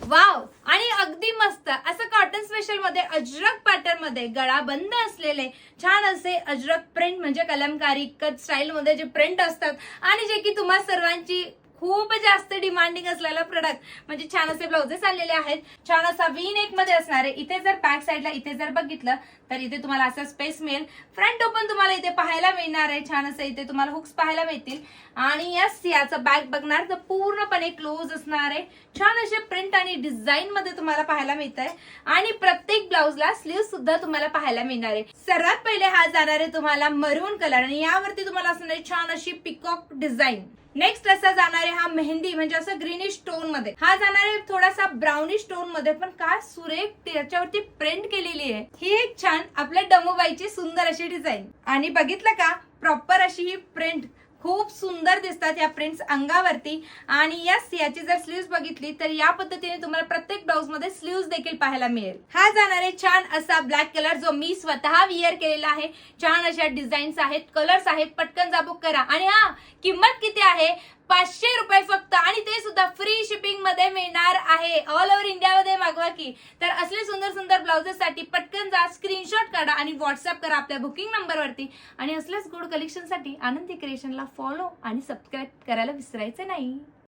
Wow, आणि अगदी मस्त असं कॉटन स्पेशल मध्ये अजरक पॅटर्न मध्ये गळा बंद असलेले छान असे अजरक प्रिंट म्हणजे कलमकारी कट स्टाईल मध्ये जे प्रिंट असतात आणि जे की तुम्हा सर्वांची खूप जास्त डिमांडिंग असलेला प्रोडक्ट म्हणजे छान असे ब्लाउजेस आलेले आहेत. छान असा वी नेक मध्ये असणारे. इथे जर बॅक साईडला इथे जर बघितलं तर इथे तुम्हाला असा स्पेस मिळेल. फ्रंट ओपन तुम्हाला इथे पाहायला मिळणार आहे. छान असं इथे तुम्हाला हुक्स पाहायला मिळतील आणि यस याचं बॅक बघणार तर पूर्णपणे क्लोज असणार आहे. छान असे प्रिंट आणि डिझाईन मध्ये तुम्हाला पाहायला मिळत आहे आणि प्रत्येक ब्लाउजला स्लीव सुद्धा तुम्हाला पाहायला मिळणार आहे. सर्वात पहिले हा जाणार आहे तुम्हाला मरून कलर आणि यावरती तुम्हाला असणार आहे छान अशी पिकॉक डिझाईन. नेक्स्ट असा जाणार आहे हा मेहंदी म्हणजे असं ग्रीनिश टोन मध्ये. हा जाणार आहे थोडासा ब्राउनिश टोन मध्ये पण काय सुरेख त्याच्यावरती प्रिंट केलेली आहे. ही एक छान आपल्या डमूबाईची सुंदर अशी डिझाईन आणि बघितलं का प्रॉपर अशी ही प्रिंट खूप सुंदर दिसतात या प्रिंट्स अंगावरती. आणि यस याची जर स्लीव्स बघितली तर या पद्धतीने तुम्हाला प्रत्येक ब्लाउज मध्ये स्लीव्स देखील पाहायला मिळेल. हा जाणार आहे छान असा ब्लॅक कलर जो मी स्वतः विअर केलेला आहे. छान अशा डिझाईन्स आहेत, कलर्स आहेत. पटकन जाबुक करा. आणि हा किंमत किती आहे? 500 रुपये फक्त आणि ते सुद्धा फ्री शिपिंग मध्ये मिळणार आहे. ऑल ओव्हर इंडिया मध्ये मागवा की. तर असले सुंदर सुंदर ब्लाउजेस साठी पटकन जा, स्क्रीनशॉट काढा आणि व्हॉट्सअप करा आपल्या बुकिंग नंबरवरती. आणि असलेच गुड कलेक्शन साठी आनंदी क्रिएशनला फॉलो आणि सबस्क्राईब करायला विसरायचं नाही.